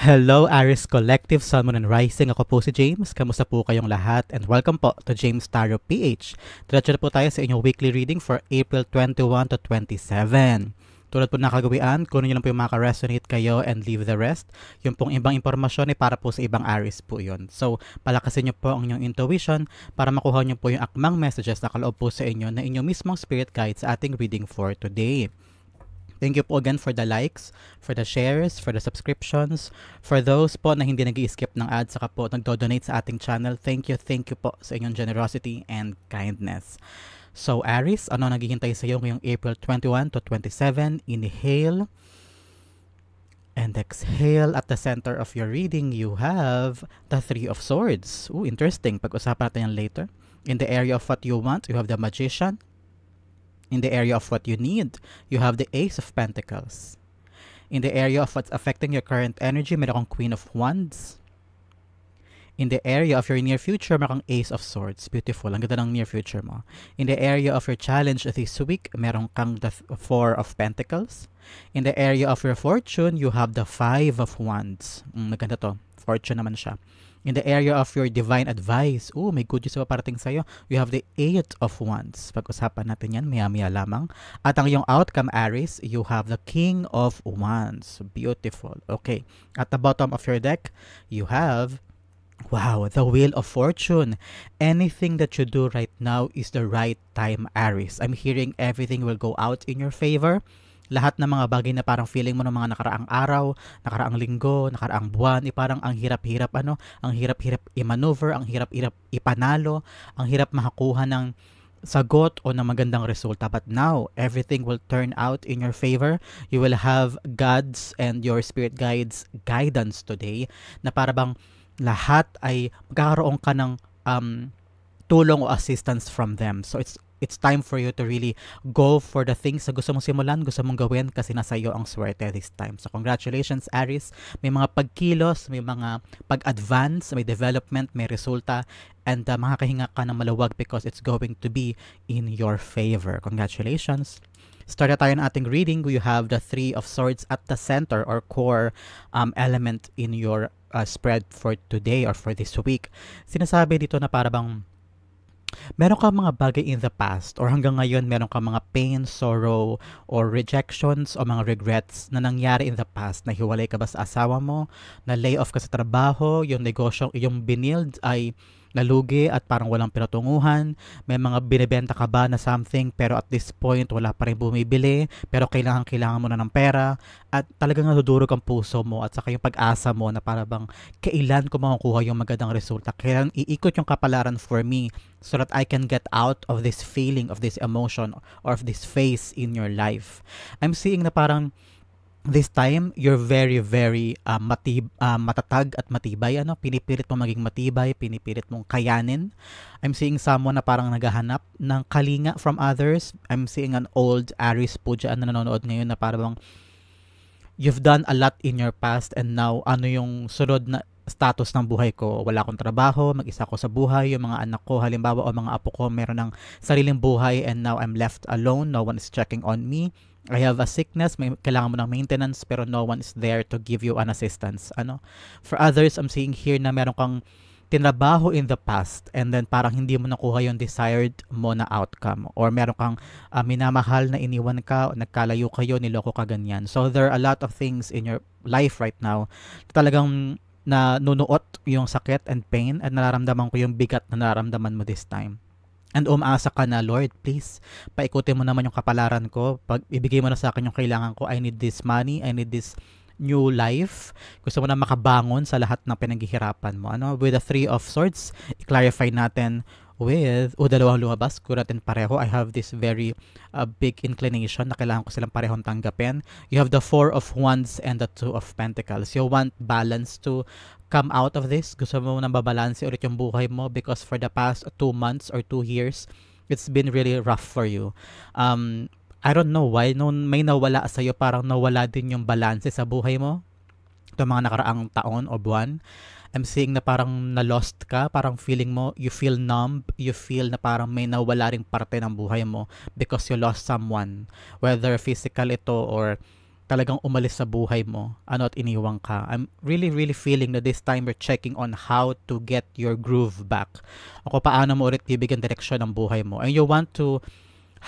Hello, Aris Collective, Sun, Moon, and Rising. Ako po si James. Kamusta po kayong lahat? And welcome po to James Tarot PH. Diretso na po tayo sa inyong weekly reading for April 21 to 27. Tulad po na kagawian, kunin nyo lang po yung maka-resonate kayo and leave the rest. Yung pong ibang impormasyon ay para po sa ibang Aris po yun. So, palakasin nyo po ang inyong intuition para makuha nyo po yung akmang messages na kaloob po sa inyo na inyong mismong spirit guide sa ating reading for today. Thank you po again for the likes, for the shares, for the subscriptions, for those po na hindi nag-i-skip ng ads saka po nagdo-donate sa ating channel. Thank you po sa inyong generosity and kindness. So Aries, ano naghihintay sa iyo ngayong April 21 to 27? Inhale and exhale. At the center of your reading, you have the Three of Swords. Ooh, interesting. Pag-usapan natin yan later. In the area of what you want, you have the Magician. In the area of what you need, you have the Ace of Pentacles. In the area of what's affecting your current energy, meron kang Queen of Wands. In the area of your near future, meron kang Ace of Swords. Beautiful. Ang ganda ng near future mo. In the area of your challenge this week, meron kang the Four of Pentacles. In the area of your fortune, you have the Five of Wands. Maganda to. Fortune naman siya. In the area of your divine advice, may good news pa parating sa'yo. You have the Eight of Wands. Pag-usapan natin yan, maya-maya lamang. At ang iyong outcome, Aries, you have the King of Wands. Beautiful. Okay. At the bottom of your deck, you have, wow, the Wheel of Fortune. Anything that you do right now is the right time, Aries. I'm hearing everything will go out in your favor. Lahat ng mga bagay na parang feeling mo ng mga nakaraang araw, nakaraang linggo, nakaraang buwan, parang ang hirap-hirap ang hirap-hirap i-maneuver, ang hirap-hirap ipanalo, ang hirap makakuha ng sagot o ng magandang resulta. But now, everything will turn out in your favor. You will have God's and your spirit guides guidance today na para bang lahat ay magkakaroon ka ng tulong o assistance from them. So it's time for you to really go for the things na gusto mong simulan, gusto mong gawin kasi nasa iyo ang swerte this time. So congratulations, Aries. May mga pagkilos, may mga pag-advance, may development, may resulta, and makakahinga ka ng maluwag because it's going to be in your favor. Congratulations. Start na tayo ng ating reading. You have the Three of Swords at the center or core element in your spread for today or for this week. Sinasabi dito na para bang meron ka mga bagay in the past or hanggang ngayon meron ka mga pain, sorrow, or rejections o mga regrets na nangyari in the past. Nahiwalay ka ba sa asawa mo? Na lay off ka sa trabaho? Yung negosyo, yung binild ay nalugi at parang walang pinatunguhan? May mga binibenta ka ba na something pero at this point wala pa rin bumibili pero kailangan mo na ng pera at talagang nadudurog ang puso mo at saka yung pag-asa mo na para bang kailan ko makukuha yung magandang resulta, kailan iikot yung kapalaran for me so that I can get out of this feeling, of this emotion, or of this phase in your life. I'm seeing na parang this time, you're very, very matatag at matibay. Pinipilit mo maging matibay, pinipilit mong kayanin. I'm seeing someone na parang naghahanap ng kalinga from others. I'm seeing an old Aries po dyan na nanonood ngayon na parang you've done a lot in your past and now ano yung sunod na status ng buhay ko? Wala akong trabaho, mag-isa ko sa buhay, yung mga anak ko halimbawa o mga apo ko meron ng sariling buhay and now I'm left alone, no one is checking on me. I have a sickness, may kailangan mo ng maintenance pero no one is there to give you an assistance. For others, I'm seeing here na meron kang tinrabaho in the past and then parang hindi mo nakuha yung desired mo na outcome or meron kang minamahal na iniwan ka, nagkalayo kayo, niloko ka ganyan. So there are a lot of things in your life right now talagang na nunuot yung sakit and pain at nararamdaman ko yung bigat na nararamdaman mo this time. And umaasa ka na, Lord, please, paikutin mo naman yung kapalaran ko. Pag ibigay mo na sa akin yung kailangan ko, I need this money, I need this new life. Gusto mo na makabangon sa lahat ng pinaghihirapan mo. With the Three of Swords, i-clarify natin with, dalawang lumabas, ko natin pareho. I have this very big inclination na kailangan ko silang parehong tanggapin. You have the Four of Wands and the Two of Pentacles. You want balance to come out of this. Gusto mo nang babalanse ulit yung buhay mo because for the past 2 months or 2 years, it's been really rough for you. I don't know why. Nung may nawala sa'yo, parang nawala din yung balanse sa buhay mo. Ito mga nakaraang taon o buwan. I'm seeing na parang na-lost ka, parang feeling mo, you feel numb, you feel na parang may nawala ring parte ng buhay mo because you lost someone. Whether physical ito or talagang umalis sa buhay mo, at iniwang ka. I'm really, really feeling that this time you're checking on how to get your groove back. O kung paano mo ulit bibigyan direksyon ng buhay mo. And you want to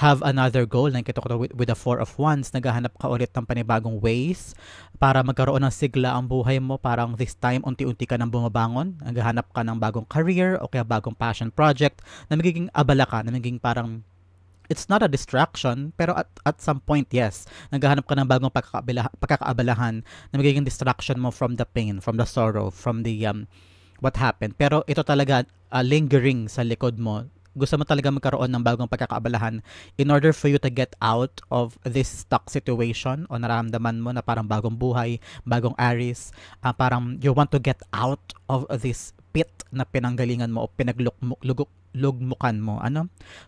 have another goal. Nakita ko with the Four of Wands, naghahanap ka ulit ng panibagong ways para magkaroon ng sigla ang buhay mo. Parang this time, unti-unti ka nang bumabangon. Naghahanap ka ng bagong career o kaya bagong passion project na magiging abala ka, na magiging parang it's not a distraction, pero at some point, yes, naghahanap ka ng bagong pagkakaabalahan na magiging distraction mo from the pain, from the sorrow, from the what happened. Pero ito talaga lingering sa likod mo. Gusto mo talaga magkaroon ng bagong pagkakaabalahan in order for you to get out of this stuck situation o nararamdaman mo na parang bagong buhay, bagong Aries, parang you want to get out of this pit na pinanggalingan mo o pinaglugmukan mo.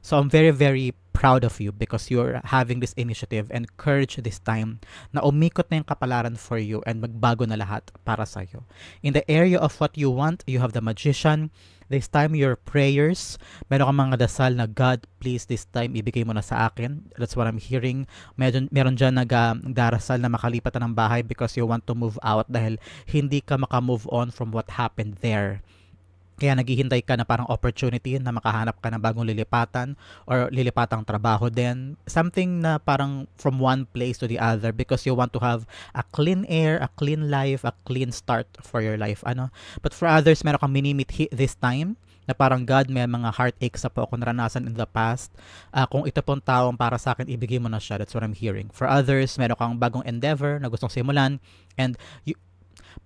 So I'm very, very proud of you because you're having this initiative and courage this time na umikot na yung kapalaran for you and magbago na lahat para sa'yo. In the area of what you want, you have the Magician. This time, your prayers, meron kang mga dasal na, God, please, this time, ibigay mo na sa akin. That's what I'm hearing. Meron dyan nagdarasal na makalipat na ng bahay because you want to move out dahil hindi ka makamove on from what happened there. Kaya naghihintay ka na parang opportunity na makahanap ka ng bagong lilipatan or lilipatang trabaho din. Something na parang from one place to the other because you want to have a clean air, a clean life, a clean start for your life. But for others, meron kang minimit this time na parang, God, may mga heartaches na po ako naranasan in the past. Kung ito pong taong para sa akin, ibigay mo na siya. That's what I'm hearing. For others, meron kang bagong endeavor na gustong simulan and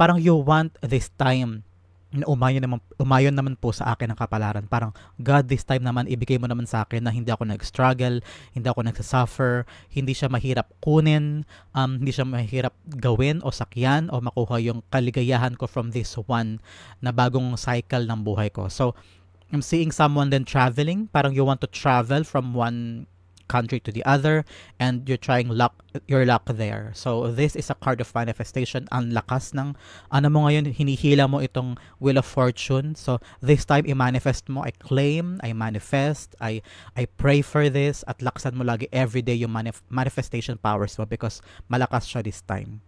parang you want this time na umayon naman po sa akin ang kapalaran. Parang, God, this time naman, ibigay mo naman sa akin na hindi ako nag-struggle, hindi ako nagsasuffer, hindi siya mahirap kunin, hindi siya mahirap gawin o sakyan o makuha yung kaligayahan ko from this one na bagong cycle ng buhay ko. So, I'm seeing someone then traveling. Parang you want to travel from one country to the other and you're trying your luck there. So this is a card of manifestation. Ang lakas ng mo ngayon, hinihila mo itong Wheel of Fortune. So this time i-manifest mo, I claim, I manifest, I pray for this at laksan mo lagi everyday yung manifestation powers mo because malakas siya this time.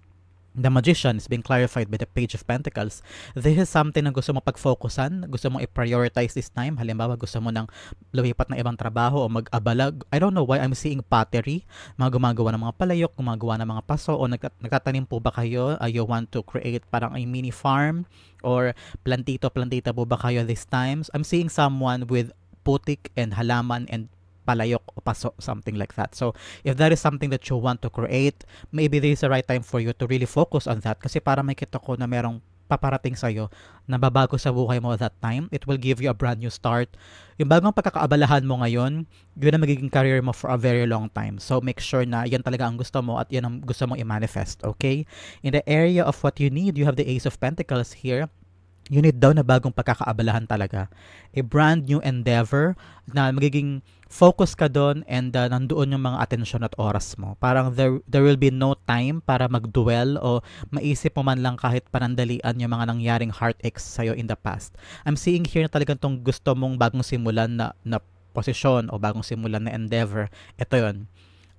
The Magician is being clarified by the Page of Pentacles. This is something na gusto mo pag-focusan, gusto mo i-prioritize this time. Halimbawa, gusto mo nang lumipat ng ibang trabaho o mag-abala. I don't know why I'm seeing pottery. Mga gumagawa ng mga palayok, gumagawa ng mga paso, o nagtatanim po ba kayo? You want to create parang a mini farm? Or plantita po ba kayo this time? I'm seeing someone with putik and halaman and palayok o paso, something like that. So, if that is something that you want to create, maybe this is the right time for you to really focus on that kasi para makita ko na merong paparating sa'yo na babago sa buhay mo at that time. It will give you a brand new start. Yung bagong pagkakaabalahan mo ngayon, yun ang magiging career mo for a very long time. So, make sure na yan talaga ang gusto mo at yan ang gusto mong i-manifest, okay? In the area of what you need, you have the Ace of Pentacles here. You need daw na bagong pagkakaabalahan talaga. A brand new endeavor na magiging focus ka doon and nandoon yung mga atensyon at oras mo. Parang there will be no time para mag-dwell o maisip mo man lang kahit panandalian yung mga nangyaring heartaches sa'yo in the past. I'm seeing here na talagang tong gusto mong bagong simulan na posisyon o bagong simulan na endeavor. Ito yun.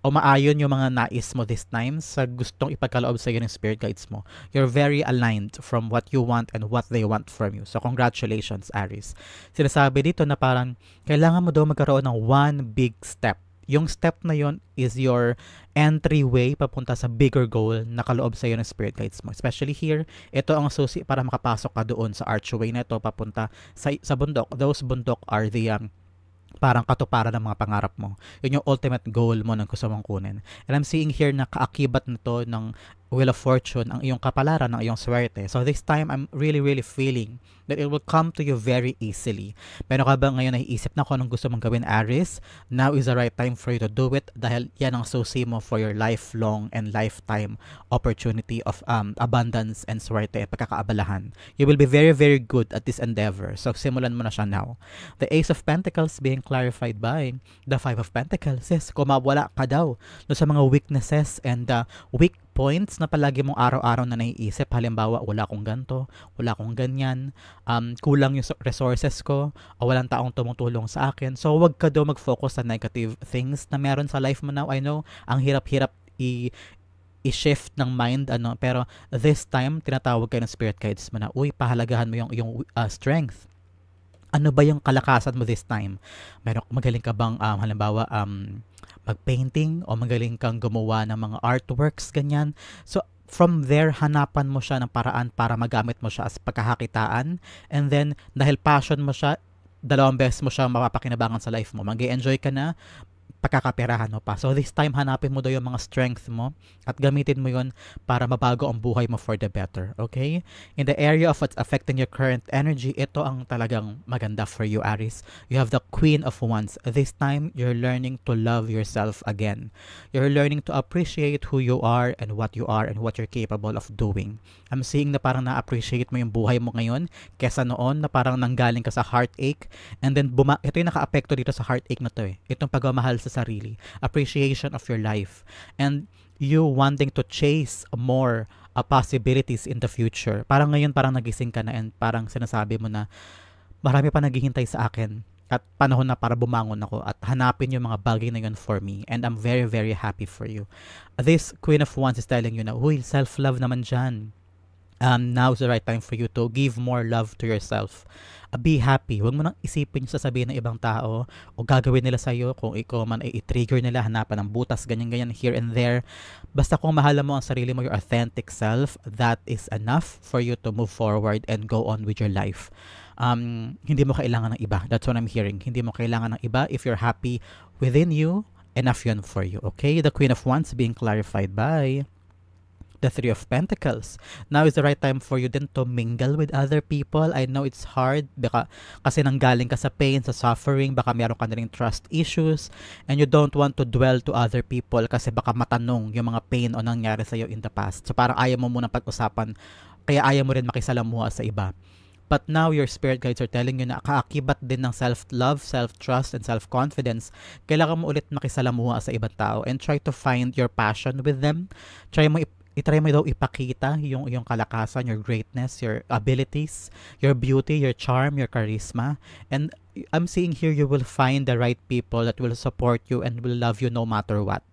O maayon yung mga nais mo this time sa gustong ipagkaloob sa iyo ng spirit guides mo. You're very aligned from what you want and what they want from you. So, congratulations, Aries. Sinasabi dito na parang kailangan mo daw magkaroon ng one big step. Yung step na yon is your entryway papunta sa bigger goal na kaloob sa iyo ng spirit guides mo. Especially here, ito ang susi para makapasok ka doon sa archway na ito papunta sa bundok. Those bundok are the parang katuparan ng mga pangarap mo. Yun yung ultimate goal mo ng gusto mong kunin. And I'm seeing here na kaakibat nito ng Wheel of Fortune, ang iyong kapalaran, ang iyong swerte. So this time, I'm really, really feeling that it will come to you very easily. Meron ka ba ngayon naiisip na kung anong gusto mong gawin, Aries? Now is the right time for you to do it dahil yan ang susi mo for your lifelong and lifetime opportunity of abundance and swerte at pagkakaabalahan. You will be very, very good at this endeavor. So simulan mo na siya now. The Ace of Pentacles being clarified by the Five of Pentacles. Yes, kung mawala ka daw sa mga weaknesses and weak points na palagi mong araw-araw na naiisip. Halimbawa, wala akong ganto, wala akong ganyan, kulang yung resources ko, o walang taong tumutulong sa akin. So, wag ka daw mag-focus sa negative things na meron sa life mo now. I know, ang hirap-hirap i-shift ng mind, ano, pero this time, tinatawag kayo ng spirit guides mo na, uy, pahalagahan mo yung strength. Ano ba yung kalakasan mo this time? Magaling ka bang, halimbawa, mag-painting o magaling kang gumawa ng mga artworks, ganyan. So, from there, hanapan mo siya ng paraan para magamit mo siya as pagkakakitaan. And then, dahil passion mo siya, 2 beses mo siya mapapakinabangan sa life mo. Mag-enjoy ka na, pagkakaperahan mo pa. So this time, hanapin mo daw yung mga strength mo at gamitin mo yun para mabago ang buhay mo for the better. Okay? In the area of what's affecting your current energy, ito ang talagang maganda for you, Aries. You have the Queen of Wands. This time, you're learning to love yourself again. You're learning to appreciate who you are and what you're capable of doing. I'm seeing na parang na-appreciate mo yung buhay mo ngayon kesa noon na parang nanggaling ka sa heartache and then ito yung naka-apekto dito sa heartache na to eh. Itong pagmamahal sa sarili, appreciation of your life, and you wanting to chase more possibilities in the future. Parang ngayon, parang nagising ka na and parang sinasabi mo na marami pa naghihintay sa akin at panahon na para bumangon ako at hanapin yung mga bagay na yun for me, and I'm very, very happy for you. This Queen of Wands is telling you na, uy, self-love naman dyan. Now's the right time for you to give more love to yourself. Be happy. Huwag mo nang isipin yung sasabihin ng ibang tao o gagawin nila sa'yo. Kung ikaw man ay i-trigger nila, hanapan ng butas, ganyan-ganyan, here and there. Basta kung mahala mo ang sarili mo, your authentic self, that is enough for you to move forward and go on with your life. Hindi mo kailangan ng iba. That's what I'm hearing. Hindi mo kailangan ng iba. If you're happy within you, enough yun for you. Okay? The Queen of Wands being clarified by the Three of Pentacles. Now is the right time for you then to mingle with other people. I know it's hard kasi nanggaling ka sa pain, sa suffering, baka meron ka na rin trust issues and you don't want to dwell to other people kasi baka matanong yung mga pain o nangyari sa'yo in the past. So parang ayaw mo muna pag-usapan, kaya ayaw mo rin makisalamuha sa iba. But now your spirit guides are telling you na kaakibat din ng self-love, self-trust, and self-confidence. Kailangan mo ulit makisalamuha sa ibang tao and try to find your passion with them. I-try mo daw ipakita yung kalakasan, your greatness, your abilities, your beauty, your charm, your charisma. And I'm seeing here you will find the right people that will support you and will love you no matter what.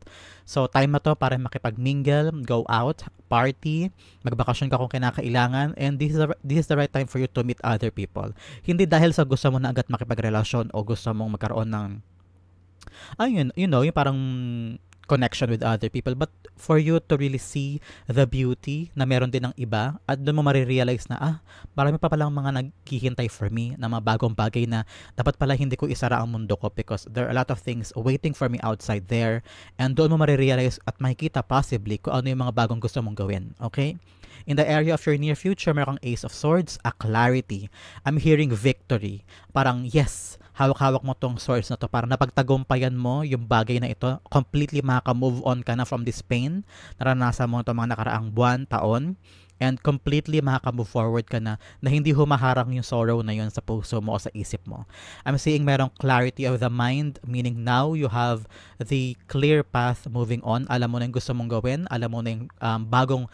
So time na to para makipag-mingle, go out, party, magbakasyon ka kung kinakailangan, and this is the right time for you to meet other people. Hindi dahil sa gusto mo na agad makipagrelasyon o gusto mong magkaroon ng yung parang connection with other people, but for you to really see the beauty na meron din ng iba at doon mo marirealize na marami pa palang mga naghihintay for me na mga bagong bagay na dapat pala hindi ko isara ang mundo ko because there are a lot of things waiting for me outside there, and doon mo marirealize at makikita possibly kung ano yung mga bagong gusto mong gawin. Okay? In the area of your near future, meron kang Ace of Swords, a clarity. I'm hearing victory. Parang yes, hawak-hawak mo tong swords na to, parang napagtagumpayan mo yung bagay na ito, completely makaka-move on ka na from this pain, naranasan mo itong mga nakaraang buwan, taon, and completely makaka-move forward ka na hindi humaharang yung sorrow na yun sa puso mo o sa isip mo. I'm seeing merong clarity of the mind, meaning now you have the clear path moving on. Alam mo na yung gusto mong gawin, alam mo na yung bagong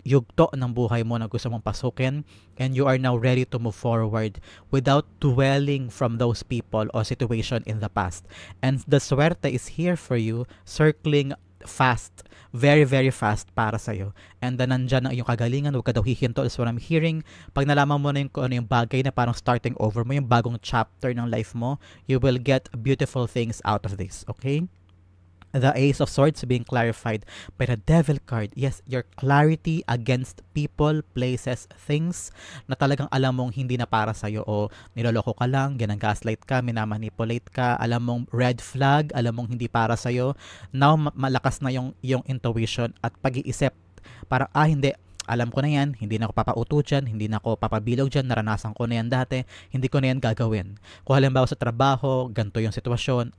yugto ng buhay mo na gusto mong pasukin, and you are now ready to move forward without dwelling from those people or situation in the past. And the suerte is here for you, circling fast, very very fast para sa'yo, and then nandyan ang iyong kagalingan, huwag ka daw hihinto is what I'm hearing. Pag nalaman mo na yung bagay na parang starting over mo, yung bagong chapter ng life mo, you will get beautiful things out of this. Okay? The Ace of Swords being clarified by the Devil card. Yes, your clarity against people, places, things na talagang alam mong hindi na para sa'yo o niloloko ka lang, ginang-gaslight ka, minamanipulate ka, alam mong red flag, alam mong hindi para sa'yo. Now, malakas na yung intuition at pag-iisip. Para, hindi, alam ko na yan, hindi na ako papauto dyan, hindi na ako papabilog dyan, naranasan ko na yan dati, hindi ko na yan gagawin. Kung halimbawa sa trabaho, ganito yung sitwasyon,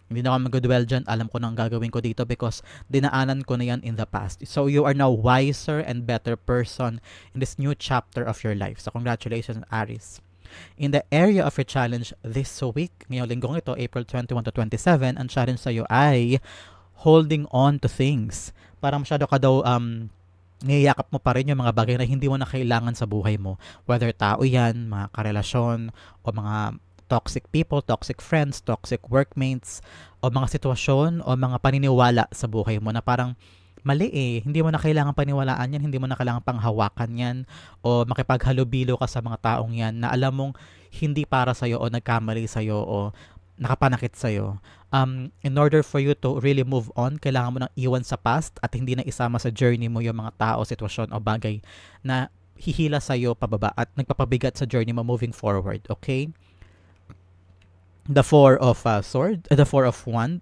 hindi na ako mag-dwell dyan, alam ko na ang gagawin ko dito because dinaanan ko na yan in the past. So you are now wiser and better person in this new chapter of your life. So congratulations, Aries. In the area of your challenge this week, ngayong linggong ito, April 21 to 27, ang challenge sa'yo ay holding on to things. Parang masyado ka daw niyayakap mo pa rin yung mga bagay na hindi mo na kailangan sa buhay mo. Whether tao yan, mga karelasyon, o mga toxic people, toxic friends, toxic workmates, o mga sitwasyon, o mga paniniwala sa buhay mo na parang mali eh. Hindi mo na kailangan paniwalaan yan, hindi mo na kailangan panghawakan yan o makipaghalubilo ka sa mga taong yan na alam mong hindi para sa'yo o nagkamali sa'yo o nakapanakit sa'yo. In order for you to really move on, kailangan mo nang iwan sa past at hindi na isama sa journey mo yung mga tao, sitwasyon o bagay na hihila sa'yo pababa at nagpapabigat sa journey mo moving forward, okay? The Four of the Four of Wands,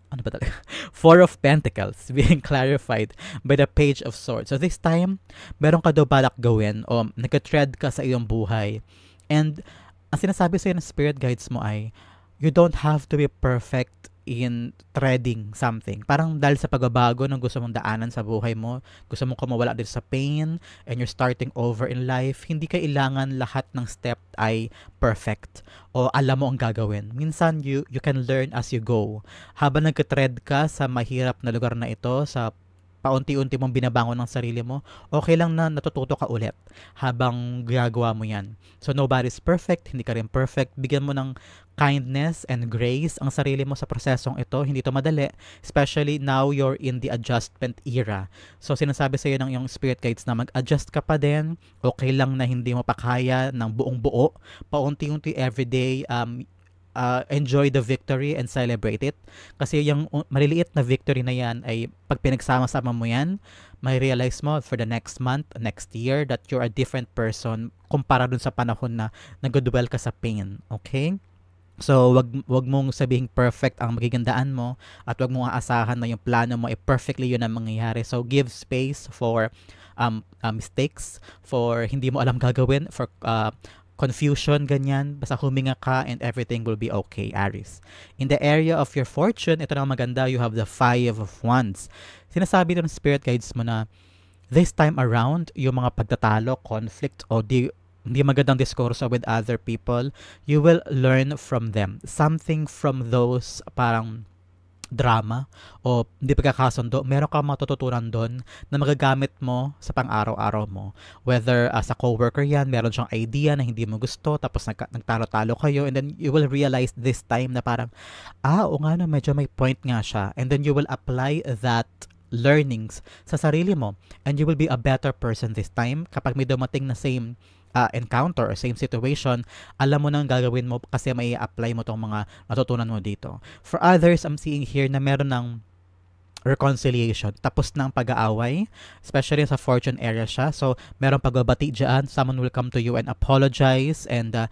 ano ba talaga? Four of Pentacles being clarified by the Page of Swords. So this time, meron ka daw balak gawin o nagka-tread ka sa iyong buhay. And ang sinasabi sa'yo ng spirit guides mo ay, you don't have to be perfect in treading something. Parang dahil sa pagbabago ng gusto mong daanan sa buhay mo, gusto mong kumawala din sa pain, and you're starting over in life, hindi kailangan lahat ng step ay perfect o alam mo ang gagawin. Minsan, you can learn as you go. Habang nagka-tread ka sa mahirap na lugar na ito, sa paunti-unti mong binabangon ng sarili mo, okay lang na natututo ka ulit habang ginagawa mo yan. So, nobody's perfect, hindi ka rin perfect. Bigyan mo ng kindness and grace ang sarili mo sa prosesong ito. Hindi to madali, especially now you're in the adjustment era. So, sinasabi sa iyo ng iyong spirit guides na mag-adjust ka pa din. Okay lang na hindi mo pa kaya ng buong buo. Paunti-unti everyday, enjoy the victory and celebrate it. Kasi yung maliliit na victory na yan ay pag pinagsama-sama mo yan, may realize mo for the next month, next year, that you're a different person kumpara dun sa panahon na nag-dwell ka sa pain. Okay? So, wag mong sabihing perfect ang magiging daan mo at wag mong aasahan na yung plano mo ay perfectly yun ang mangyayari. So, give space for mistakes, for hindi mo alam gagawin, for confusion, ganyan. Basta huminga ka and everything will be okay, Aries. In the area of your fortune, ito na maganda, you have the Five of Wands. Sinasabi ng spirit guides mo na this time around, yung mga pagtatalo, conflict, o hindi magandang diskurso with other people, you will learn from them. Something from those parang drama o hindi pagkakasundo, meron kang matututunan doon na magagamit mo sa pang-araw-araw mo. Whether sa coworker yan, meron siyang idea na hindi mo gusto, tapos nagtalo-talo kayo, and then you will realize this time na parang, oo nga no, medyo may point nga siya. And then you will apply that learnings sa sarili mo. And you will be a better person this time kapag may dumating na same encounter or same situation, alam mo nang gagawin mo kasi may apply mo tong mga natutunan mo dito. For others, I'm seeing here na meron ng reconciliation. Tapos ng pag-aaway, especially sa fortune area siya. So, meron pagbabati dyan. Someone will come to you and apologize and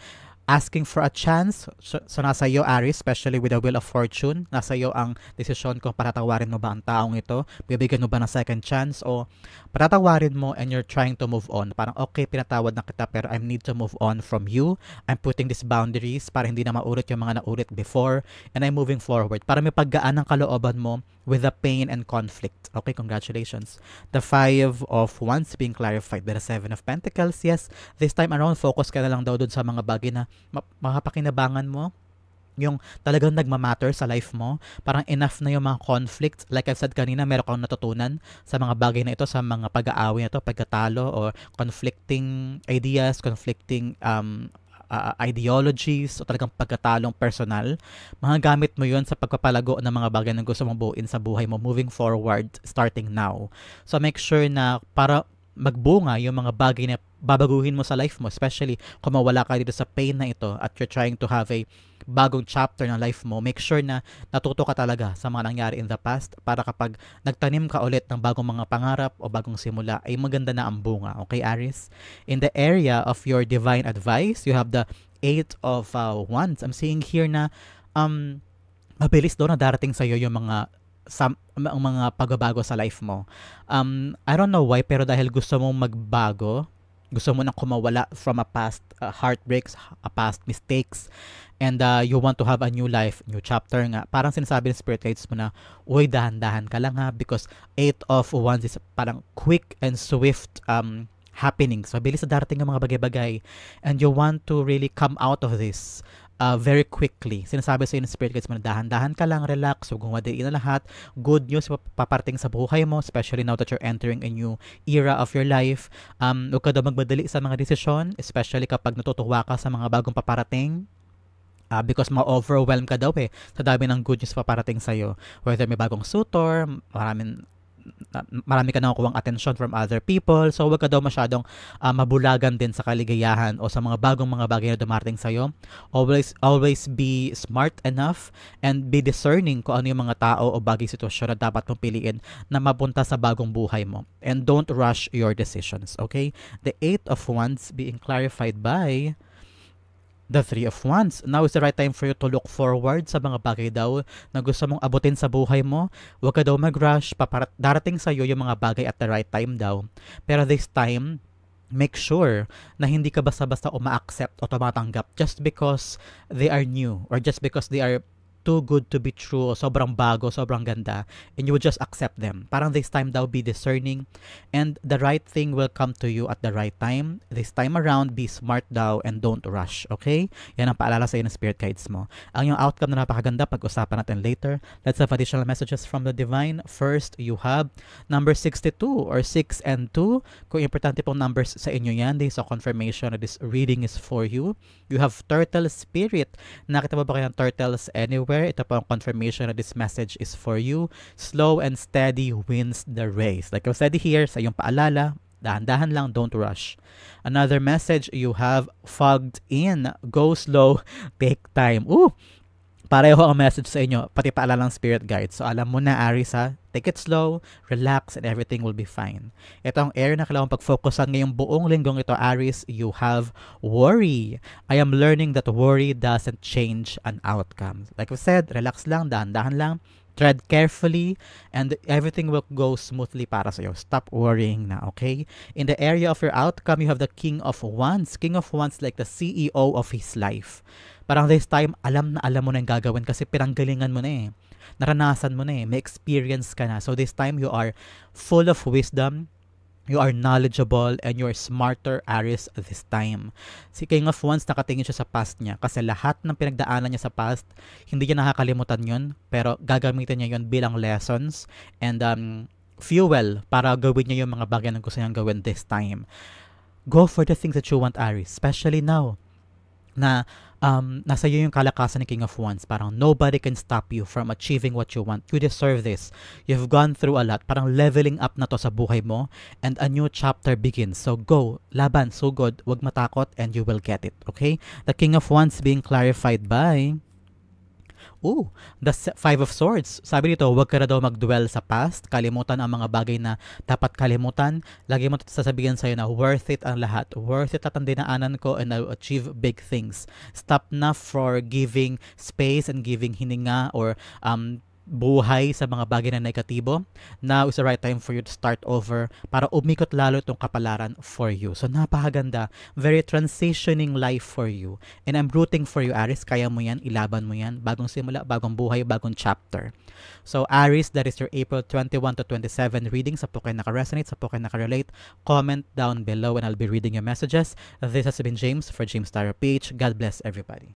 asking for a chance. So nasa iyo, Aries, especially with the Wheel of Fortune. Nasa iyo ang desisyon kung patatawarin mo ba ang taong ito. Bibigyan mo ba ng second chance o patatawarin mo and you're trying to move on. Parang, okay, pinatawad na kita pero I need to move on from you. I'm putting these boundaries para hindi na maulit yung mga naulit before and I'm moving forward. Para may paggaan ng kalooban mo with the pain and conflict. Okay, congratulations. The Five of Wands being clarified by the Seven of Pentacles. Yes, this time around, focus ka na lang daw dun sa mga bagay na makapakinabangan mo, yung talagang nagmamatter sa life mo. Parang enough na yung mga conflicts. Like I've said kanina, meron kang natutunan sa mga bagay na ito, sa mga pag-aaway na ito, pagkatalo, or conflicting ideas, conflicting ideologies, o talagang pagkatalong personal. Mga gamit mo yun sa pagpapalago ng mga bagay na gusto mong buuin sa buhay mo moving forward, starting now. So make sure na para magbunga yung mga bagay na babaguhin mo sa life mo, especially kung mawala ka dito sa pain na ito at you're trying to have a bagong chapter ng life mo, make sure na natuto ka talaga sa mga nangyari in the past para kapag nagtanim ka ulit ng bagong mga pangarap o bagong simula ay maganda na ang bunga. Okay, Aries? In the area of your divine advice, you have the Eight of Wands. I'm seeing here na mabilis daw na darating sa'yo yung mga pagbabago sa life mo. I don't know why, pero dahil gusto mong magbago, gusto mo nang kumawala from a past heartbreaks, a past mistakes, and you want to have a new life, new chapter nga. Parang sinasabi ng spirit guides mo na, uy, dahan-dahan ka lang ha, because Eight of Wands is parang quick and swift happenings. Mabilis na darating ang mga bagay-bagay, and you want to really come out of this very quickly. Sinasabi sa iyo ng spirit guides mo na dahan-dahan ka lang, relax, huwag madaliin na lahat. Good news paparating sa buhay mo, especially now that you're entering a new era of your life. Huwag ka daw magmadali sa mga desisyon, especially kapag natutuwa ka sa mga bagong paparating. Because ma-overwhelm ka daw sa dami ng good news paparating sa'yo. Whether may bagong suitor, maraming marami ka nakukuhang attention from other people. So, wag ka daw masyadong mabulagan din sa kaligayahan o sa mga bagong mga bagay na dumarating sa'yo. Always be smart enough and be discerning kung ano yung mga tao o bagay sitwasyon na dapat mong piliin na mapunta sa bagong buhay mo. And don't rush your decisions, okay? The Eight of Wands being clarified by the Three of Wands. Now is the right time for you to look forward sa mga bagay daw na gusto mong abutin sa buhay mo. Huwag ka daw mag-rush. Darating sa'yo yung mga bagay at the right time daw. Pero this time, make sure na hindi ka basta-basta uma-accept o tumatanggap just because they are new or just because they are too good to be true, sobrang bago, sobrang ganda, and you would just accept them. Parang this time daw, be discerning, and the right thing will come to you at the right time. This time around, be smart daw, and don't rush, okay? Yan ang paalala sa iyo ng spirit guides mo. Ang yung outcome na napakaganda, pag-usapan natin later. Let's have additional messages from the divine. First, you have number 62 or 6 and 2. Kung importante pong numbers sa inyo yan, this is a confirmation that this reading is for you. You have turtle spirit. Nakita mo ba kayo ng turtles anywhere? Ito po ang confirmation that this message is for you. Slow and steady wins the race. Like I've said here, sa iyong paalala, dahan-dahan lang, don't rush. Another message, you have fogged in. Go slow, take time. Pareho ang message sa inyo, pati paalala ng spirit guide. So alam mo na, Aries, ha? Take it slow, relax, and everything will be fine. Ito ang area na kailangan pag-focusan ngayong buong linggong ito, Aries. You have worry. I am learning that worry doesn't change an outcome. Like I said, relax lang, dahan-dahan lang. Tread carefully and everything will go smoothly para sa iyo. Stop worrying na, okay? In the area of your outcome, you have the King of Wands. King of Wands like the CEO of his life. Parang this time, alam mo na yung gagawin kasi pinanggalingan mo na eh. Naranasan mo na eh. May experience ka na. So this time, you are full of wisdom. You are knowledgeable and you are smarter, Aries, this time. Si King of Wands, nakatingin siya sa past niya kasi lahat ng pinagdaanan niya sa past, hindi niya nakakalimutan yun, pero gagamitin niya yun bilang lessons and fuel para gawin niya yung mga bagay na gusto niyang gawin this time. Go for the things that you want, Aries, especially now na nasa iyo yung kalakasan ni King of Wands. Parang nobody can stop you from achieving what you want. You deserve this. You've gone through a lot. Parang leveling up na to sa buhay mo and a new chapter begins. So go, laban, so good, wag matakot and you will get it. Okay? The King of Wands being clarified by the Five of Swords. Sabi dito, huwag ka na daw mag-dwell sa past. Kalimutan ang mga bagay na dapat kalimutan. Lagi mo sasabihin sa'yo na worth it ang lahat. Worth it at ang dinaanan ko and I'll achieve big things. Stop na for giving space and giving hininga or buhay sa mga bagay na negatibo. Now is the right time for you to start over para umikot lalo itong kapalaran for you. So napakaganda. Very transitioning life for you. And I'm rooting for you, Aries. Kaya mo yan, ilaban mo yan. Bagong simula, bagong buhay, bagong chapter. So Aries, that is your April 21 to 27 reading. Sa po kayo naka-resonate, sa po kayo naka-relate, comment down below and I'll be reading your messages. This has been James for James Tarot PH. God bless everybody.